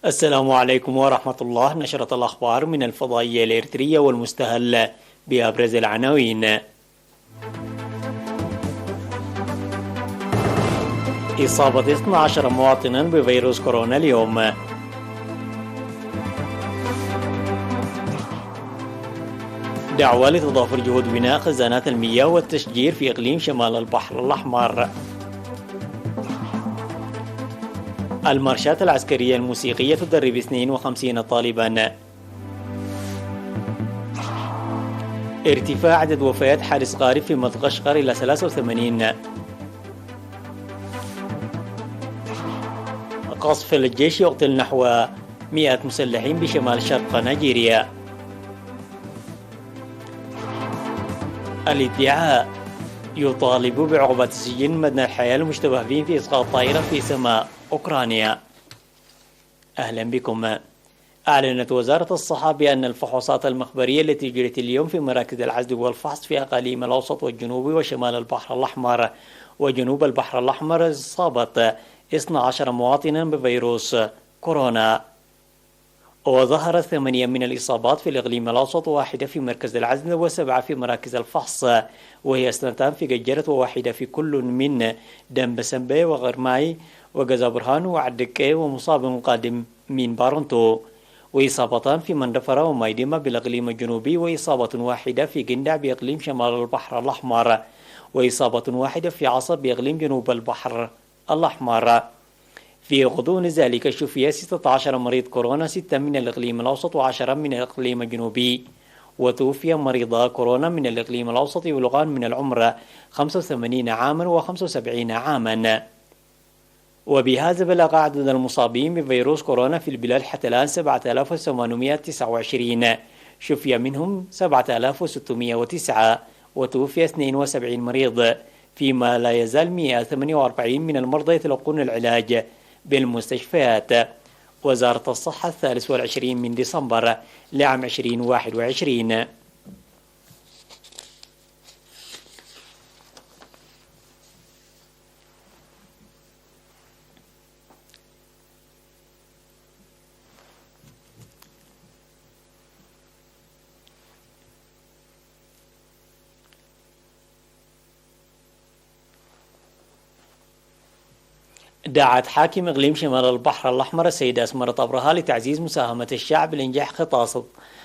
السلام عليكم ورحمة الله. نشرة الأخبار من الفضائية الإريترية والمستهل بأبرز العناوين. إصابة 12 مواطنا بفيروس كورونا اليوم. دعوة لتضافر جهود بناء خزانات المياه والتشجير في إقليم شمال البحر الأحمر. المارشات العسكرية الموسيقية تدرب 52 طالبا. ارتفاع عدد وفيات حارس غارب في مدغشقر إلى 83. قصف الجيش يقتل نحو 100 مسلحين بشمال شرق نيجيريا. الادعاء يطالب بعقوبة السجن مدى الحياة المشتبه به في إسقاط طائرة في سماء أوكرانيا. أهلا بكم. أعلنت وزارة الصحة بأن الفحوصات المخبرية التي جرت اليوم في مراكز العزل والفحص في أقاليم الأوسط والجنوب وشمال البحر الأحمر وجنوب البحر الأحمر أصابت 12 مواطنا بفيروس كورونا، وظهرت 8 من الإصابات في الإقليم الأوسط، واحدة في مركز العزل و7 في مراكز الفحص، وهي 2 في ججرة وواحدة في كل من دنبسنبي وغرماي وجزا برهان وعدكي، ومصاب قادم من بارونتو، وإصابتان في مندفرة ومايديما بالإقليم الجنوبي، وإصابة واحدة في جندع بإقليم شمال البحر الأحمر، وإصابة واحدة في عصب بإقليم جنوب البحر الأحمر. في غضون ذلك شفي 16 مريض كورونا، 6 من الإقليم الأوسط و10 من الإقليم الجنوبي، وتوفي مريض كورونا من الإقليم الأوسط يبلغان من العمر 85 عاما و75 عاما. وبهذا بلغ عدد المصابين بفيروس كورونا في البلاد حتى الآن 7829، شفي منهم 7609، وتوفي 72 مريض، فيما لا يزال 148 من المرضى يتلقون العلاج بالمستشفيات. وزارة الصحة 23 من ديسمبر لعام 2021. دعت حاكم إقليم شمال البحر الأحمر السيدة أسمرة أبرهة لتعزيز مساهمة الشعب لإنجاح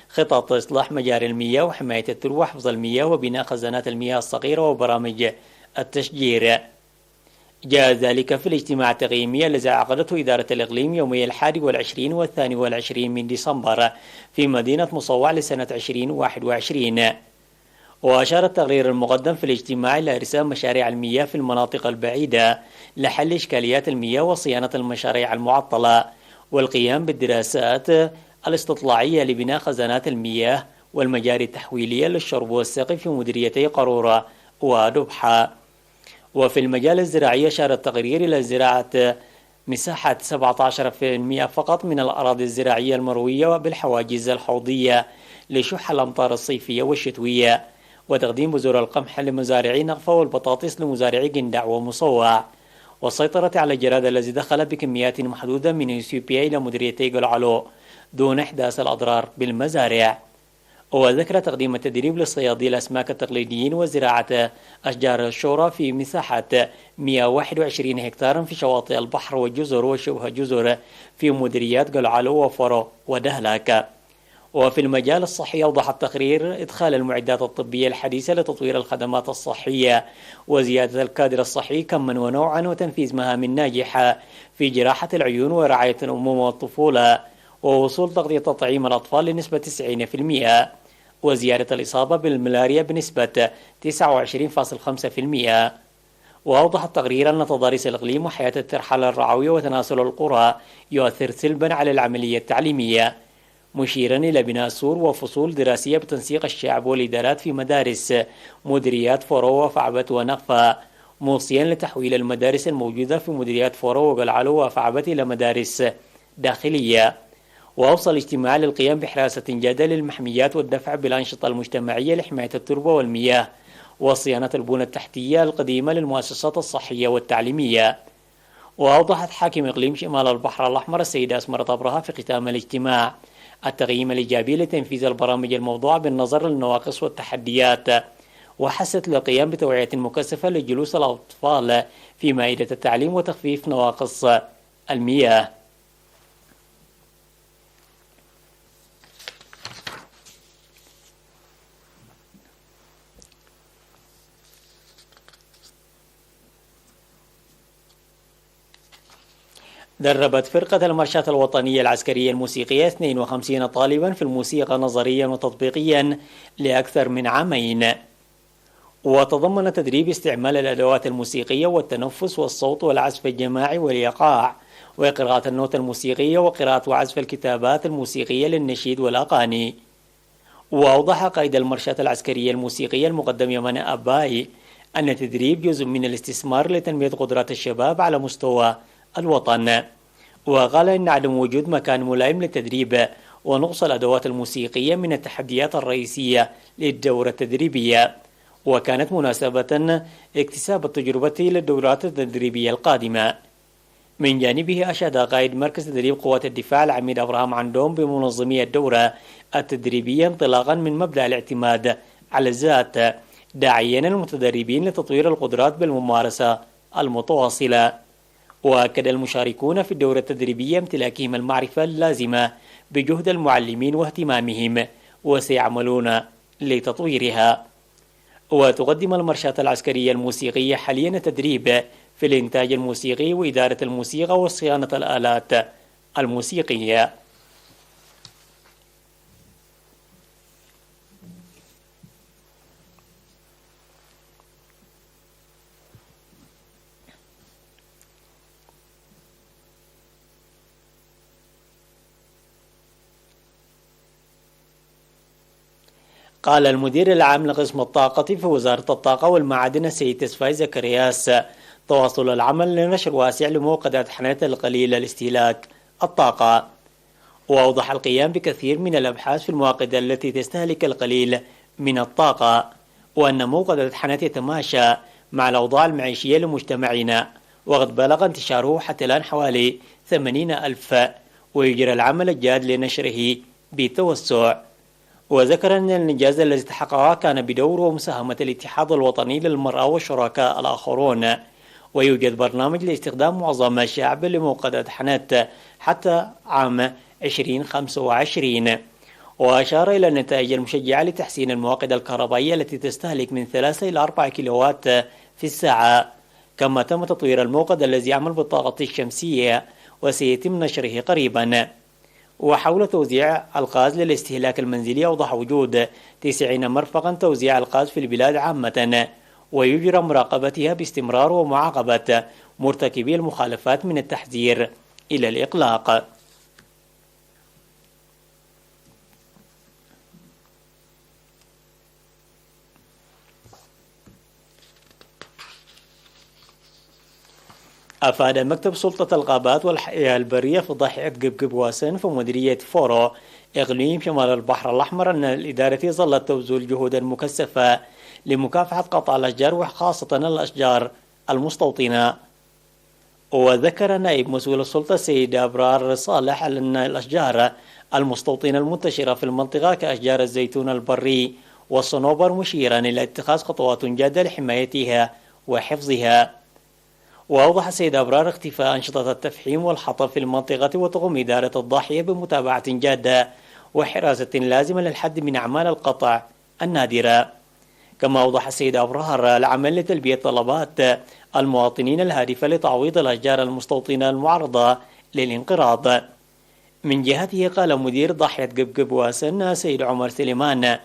خطط إصلاح مجاري المياه وحماية التربة وحفظ المياه وبناء خزانات المياه الصغيرة وبرامج التشجير. جاء ذلك في الاجتماع التقييمي الذي عقدته إدارة الإقليم يومي 21 و22 من ديسمبر في مدينة مصوع لسنة 2021. وأشار التقرير المقدم في الاجتماع إلى إرساء مشاريع المياه في المناطق البعيدة لحل إشكاليات المياه وصيانة المشاريع المعطلة، والقيام بالدراسات الاستطلاعية لبناء خزانات المياه والمجاري التحويلية للشرب والسقي في مديريتي قارورة ودبحة. وفي المجال الزراعي أشار التقرير إلى زراعة مساحة 17% فقط من الأراضي الزراعية المروية بالحواجز الحوضية لشح الأمطار الصيفية والشتوية، وتقديم بذور القمح لمزارعي نقفة والبطاطس لمزارعي جندع ومصوع، والسيطرة على الجراد الذي دخل بكميات محدودة من إثيوبيا إلى مديريتي قلعلو دون إحداث الأضرار بالمزارع. وذكر تقديم التدريب للصيادي الأسماك التقليديين وزراعة أشجار الشورى في مساحة 121 هكتارا في شواطئ البحر والجزر وشبه جزر في مديريات قلعلو وفرو ودهلك. وفي المجال الصحي أوضح التقرير إدخال المعدات الطبية الحديثة لتطوير الخدمات الصحية وزيادة الكادر الصحي كما ونوعا، وتنفيذ مهام ناجحة في جراحة العيون ورعاية الأمومة والطفولة، ووصول تغطية تطعيم الأطفال لنسبة 90%، وزيادة الإصابة بالملاريا بنسبة 29.5%. وأوضح التقرير أن تضاريس الإقليم وحياة الترحال الرعوي وتناسل القرى يؤثر سلبا على العملية التعليمية، مشيرا إلى بناء سور وفصول دراسية بتنسيق الشعب والإدارات في مدارس مديريات فورو وفعبت ونقفة، موصيا لتحويل المدارس الموجودة في مديريات فورو وقلعلو وفعبت إلى مدارس داخلية. وأوصى الاجتماع للقيام بحراسة جادة للمحميات والدفع بالأنشطة المجتمعية لحماية التربة والمياه وصيانة البنى التحتية القديمة للمؤسسات الصحية والتعليمية. وأوضحت حاكم إقليم شمال البحر الأحمر السيدة أسمرة طبرها في ختام الاجتماع التقييم الإيجابي لتنفيذ البرامج الموضوعة بالنظر للنواقص والتحديات، وحثت للقيام بتوعية مكثفة لجلوس الأطفال في مائدة التعليم وتخفيف نواقص المياه. دربت فرقة المرشاة الوطنية العسكرية الموسيقية 52 طالبا في الموسيقى نظريا وتطبيقيا لأكثر من عامين، وتضمن تدريب استعمال الأدوات الموسيقية والتنفس والصوت والعزف الجماعي والإيقاع وقراءة النوت الموسيقية وقراءة وعزف الكتابات الموسيقية للنشيد والأغاني. وأوضح قائد المرشاة العسكرية الموسيقية المقدم يمن أباي أن التدريب جزء من الاستثمار لتنمية قدرات الشباب على مستوى الوطن، وقال إن عدم وجود مكان ملائم للتدريب ونقص الأدوات الموسيقية من التحديات الرئيسية للدورة التدريبية، وكانت مناسبة اكتساب التجربة للدورات التدريبية القادمة. من جانبه أشاد قائد مركز تدريب قوات الدفاع العميد أبراهام عندوم بمنظمي الدورة التدريبية انطلاقا من مبدأ الاعتماد على الذات، داعيا المتدربين لتطوير القدرات بالممارسة المتواصلة. وأكد المشاركون في الدورة التدريبية امتلاكهم المعرفة اللازمة بجهد المعلمين واهتمامهم، وسيعملون لتطويرها. وتقدم المرشاة العسكرية الموسيقية حاليا تدريب في الإنتاج الموسيقي وإدارة الموسيقى وصيانة الآلات الموسيقية. قال المدير العام لقسم الطاقة في وزارة الطاقة والمعادن السيد تسفاي زكرياس تواصل العمل لنشر واسع لموقدات حنة القليل لاستهلاك الطاقة، وأوضح القيام بكثير من الأبحاث في المواقد التي تستهلك القليل من الطاقة، وأن موقدة حنة يتماشى مع الأوضاع المعيشية لمجتمعنا، وقد بلغ انتشاره حتى الآن حوالي 80,000، ويجرى العمل الجاد لنشره بتوسع. وذكر أن الإنجاز الذي تحقق كان بدور ومساهمة الاتحاد الوطني للمرأة والشركاء الآخرون، ويوجد برنامج لاستخدام معظم الشعب لموقدة حنة حتى عام 2025. وأشار إلى النتائج المشجعة لتحسين المواقد الكهربائية التي تستهلك من 3 إلى 4 كيلووات في الساعة، كما تم تطوير الموقد الذي يعمل بالطاقة الشمسية وسيتم نشره قريبا. وحول توزيع الغاز للاستهلاك المنزلي أوضح وجود 90 مرفقا توزيع الغاز في البلاد عامة، ويجرى مراقبتها باستمرار ومعاقبة مرتكبي المخالفات من التحذير إلى الإقلاق. أفاد مكتب سلطة الغابات والحياة البرية في ضاحية قبقب واسن في مديرية فورو إقليم شمال البحر الأحمر أن الإدارة ظلت تبذل جهودا مكثفة لمكافحة قطع الأشجار وخاصة الأشجار المستوطنة. وذكر نائب مسؤول السلطة السيد أبرار صالح أن الأشجار المستوطنة المنتشرة في المنطقة كأشجار الزيتون البري والصنوبر مشيرا إلى اتخاذ خطوات جادة لحمايتها وحفظها. وأوضح السيد أبرار اختفاء أنشطة التفحيم والحطب في المنطقة، وتقوم إدارة الضاحية بمتابعة جادة وحراسة لازمة للحد من أعمال القطع النادرة. كما أوضح السيد أبرار العمل لتلبية طلبات المواطنين الهادفة لتعويض الأشجار المستوطنة المعرضة للانقراض. من جهته قال مدير ضاحية قبقب واسن سيد عمر سليمان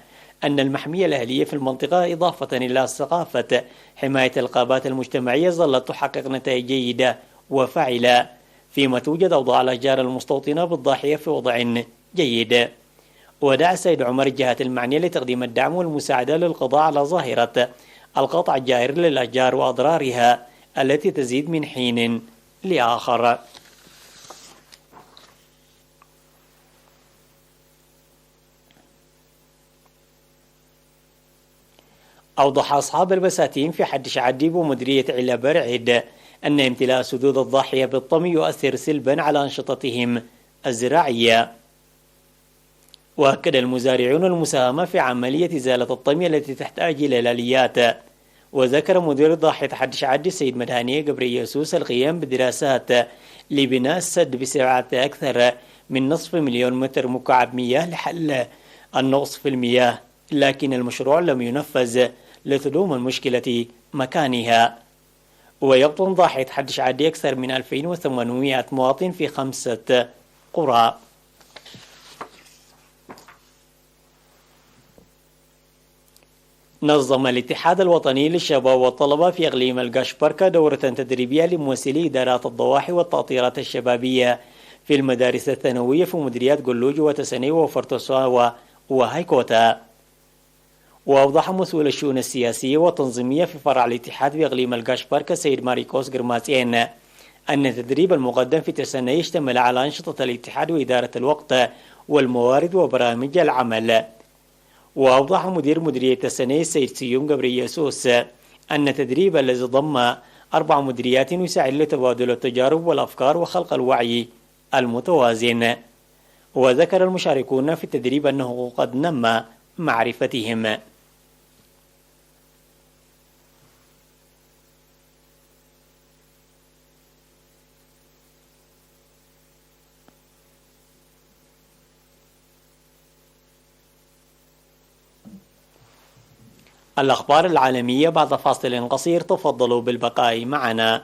أن المحمية الأهلية في المنطقة إضافة إلى ثقافة حماية الغابات المجتمعية ظلت تحقق نتائج جيدة وفاعلة، فيما توجد أوضاع الأشجار المستوطنة بالضاحية في وضع جيد. ودعا السيد عمر الجهات المعنية لتقديم الدعم والمساعدة للقضاء على ظاهرة القطع الجائر للأشجار وأضرارها التي تزيد من حين لآخر. أوضح أصحاب البساتين في حد شعدي ومديرية علبة رعد أن امتلاء سدود الضاحية بالطمي يؤثر سلبا على أنشطتهم الزراعية. وأكد المزارعون المساهمة في عملية إزالة الطمي التي تحتاج إلى الآليات. وذكر مدير ضاحية حدش عدي السيد مدهاني قبري يسوس القيام بدراسات لبناء السد بسعة أكثر من نصف مليون متر مكعب مياه لحل النقص في المياه، لكن المشروع لم ينفذ لتدوم المشكلة مكانها. ويبطن ضاحية حدش عدي أكثر من 2800 مواطن في 5 قرى. نظم الاتحاد الوطني للشباب والطلبة في إقليم القشبركة دورة تدريبية لممثلي إدارات الضواحي والتأطيرات الشبابية في المدارس الثانوية في مديريات قلوج وتسني وفرتساوة وهيكوتا. وأوضح مسؤول الشؤون السياسية والتنظيمية في فرع الاتحاد في إقليم القشبركة سيد ماريكوس قرماسين أن التدريب المقدم في تسني يشتمل على أنشطة الاتحاد وإدارة الوقت والموارد وبرامج العمل. وأوضح مدير مديرية السنة السيد سيوم قبري يسوس أن التدريب الذي ضم 4 مديريات يساعد لتبادل التجارب والأفكار وخلق الوعي المتوازن. وذكر المشاركون في التدريب أنه قد نمى معرفتهم. الأخبار العالمية بعد فاصل قصير، تفضلوا بالبقاء معنا.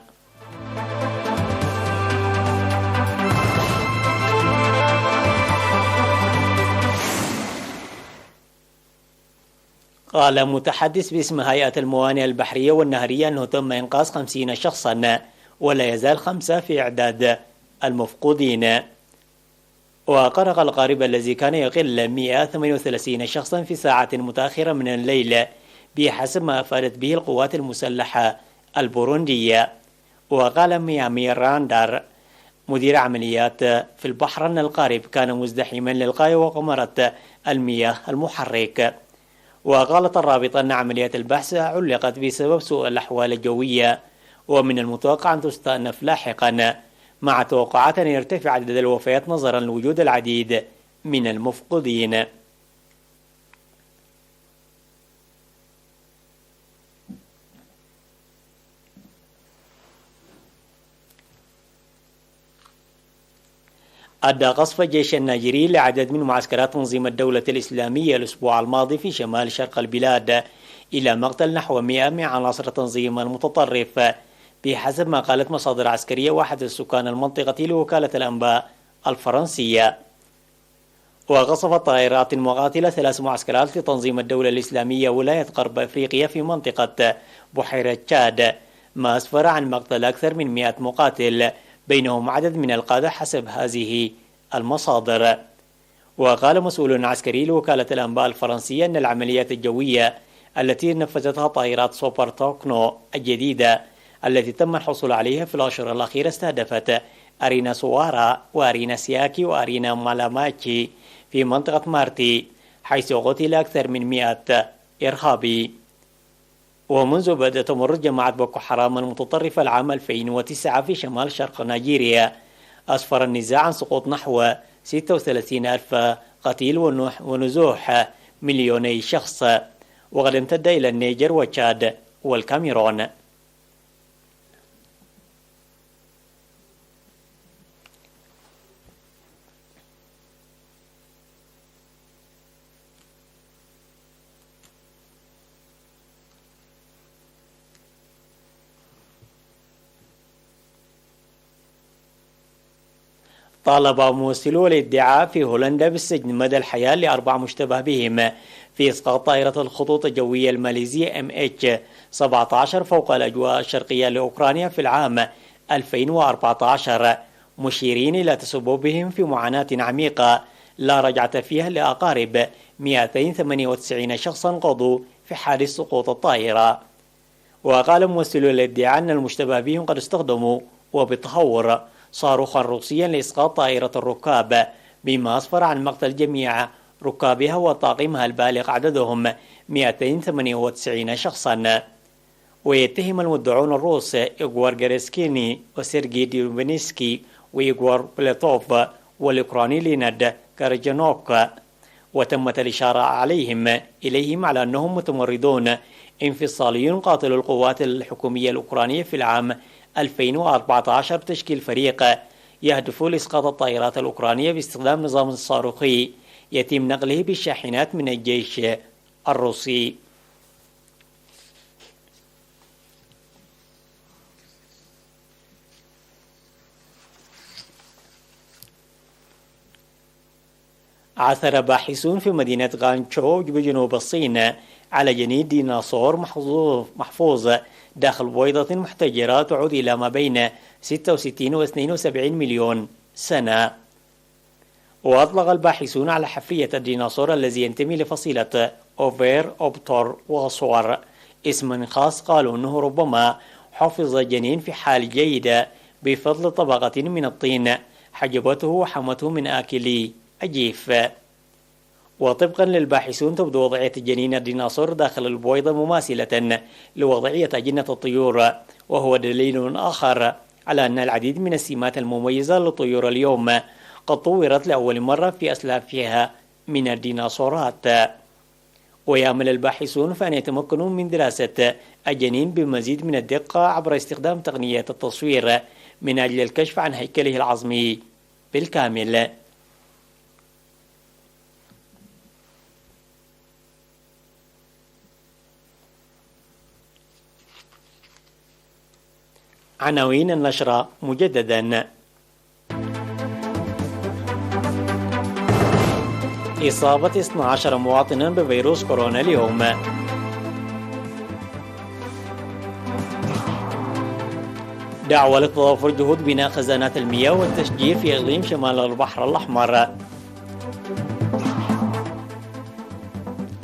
قال متحدث باسم هيئة الموانئ البحرية والنهرية أنه تم إنقاذ 50 شخصا ولا يزال 5 في إعداد المفقودين. وغرق القارب الذي كان يقل 138 شخصا في ساعة متأخرة من الليل بحسب ما أفادت به القوات المسلحة البوروندية. وقال ميامي راندر مدير عمليات في البحر أن القارب كان مزدحما للغاية وقمرت المياه المحرك. وقالت الرابطة أن عمليات البحث علقت بسبب سوء الأحوال الجوية، ومن المتوقع أن تستأنف لاحقا، مع توقعات أن يرتفع عدد الوفيات نظرا لوجود العديد من المفقودين. أدى قصف الجيش النيجيري لعدد من معسكرات تنظيم الدولة الإسلامية الأسبوع الماضي في شمال شرق البلاد إلى مقتل نحو 100 من عناصر التنظيم المتطرف، بحسب ما قالت مصادر عسكرية واحد السكان المنطقة لوكالة الأنباء الفرنسية. وقصفت طائرات مقاتلة 3 معسكرات لتنظيم الدولة الإسلامية ولاية غرب أفريقيا في منطقة بحيرة تشاد، ما أسفر عن مقتل أكثر من 100 مقاتل بينهم عدد من القادة حسب هذه المصادر. وقال مسؤول عسكري لوكالة الأنباء الفرنسية أن العمليات الجوية التي نفذتها طائرات سوبر توكنو الجديدة التي تم الحصول عليها في الأشهر الأخيرة استهدفت أرينا سوارا وأرينا سياكي وأرينا مالاماتشي في منطقة مارتي، حيث قتل أكثر من 100 إرهابي. ومنذ بدأ تمرد جماعة بوكو حرام المتطرفة العام 2009 في شمال شرق نيجيريا، أسفر النزاع عن سقوط نحو 36,000 قتيل ونزوح مليوني شخص، وقد امتد إلى النيجر وتشاد والكاميرون. طالب ممثلو الادعاء في هولندا بالسجن مدى الحياة ل4 مشتبه بهم في إسقاط طائرة الخطوط الجوية الماليزية MH17 فوق الأجواء الشرقية لأوكرانيا في العام 2014، مشيرين إلى تسببهم في معاناة عميقة لا رجعة فيها لأقارب 298 شخصا قضوا في حادث سقوط الطائرة. وقال ممثلو الادعاء أن المشتبه بهم قد استخدموا وبتهور صاروخا روسيا لإسقاط طائرة الركاب، بما أسفر عن مقتل جميع ركابها وطاقمها البالغ عددهم 298 شخصا. ويتهم المدعون الروس إغوار جاريسكيني وسيرجي ديوبنسكي وإغوار بلاتوف والأوكراني ليناد كارجانوك، وتمت الإشارة إليهم على أنهم متمردون انفصاليون قاتلوا القوات الحكومية الأوكرانية في العام 2014 بتشكيل فريق يهدف لإسقاط الطائرات الأوكرانية باستخدام نظام صاروخي يتم نقله بالشاحنات من الجيش الروسي. عثر باحثون في مدينة غانشو بجنوب الصين على جنين ديناصور محفوظ داخل بويضة محتجرة تعود إلى ما بين 66 و 72 مليون سنة. وأطلق الباحثون على حفرية الديناصور الذي ينتمي لفصيلة أوفير أوبتور وصور اسما خاص، قالوا أنه ربما حفظ الجنين في حال جيدة بفضل طبقة من الطين حجبته وحمته من آكلي الجيف. وطبقا للباحثون تبدو وضعية جنين الديناصور داخل البويضة مماثلة لوضعية أجنة الطيور، وهو دليل آخر على أن العديد من السمات المميزة للطيور اليوم قد طورت لأول مرة في أسلافها من الديناصورات. ويأمل الباحثون فأن يتمكنوا من دراسة الجنين بمزيد من الدقة عبر استخدام تقنية التصوير من أجل الكشف عن هيكله العظمي بالكامل. عناوين النشرة مجددا: إصابة 12 مواطنا بفيروس كورونا اليوم. دعوة لتضافر جهود بناء خزانات المياه والتشجير في إقليم شمال البحر الأحمر.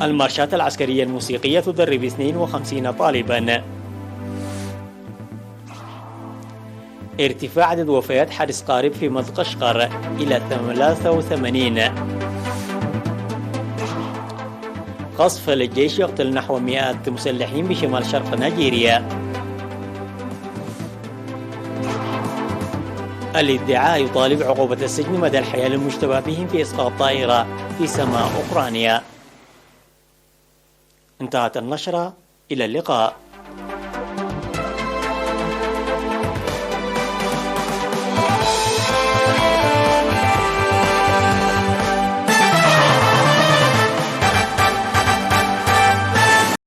المارشات العسكرية الموسيقية تدرب 52 طالبا. ارتفاع عدد وفيات حادث قارب في مدغشقر إلى 83. قصف للجيش يقتل نحو 100 مسلحين بشمال شرق نيجيريا. الادعاء يطالب عقوبة السجن مدى الحياة للمشتبه بهم في إسقاط طائرة في سماء أوكرانيا. انتهت النشرة، إلى اللقاء.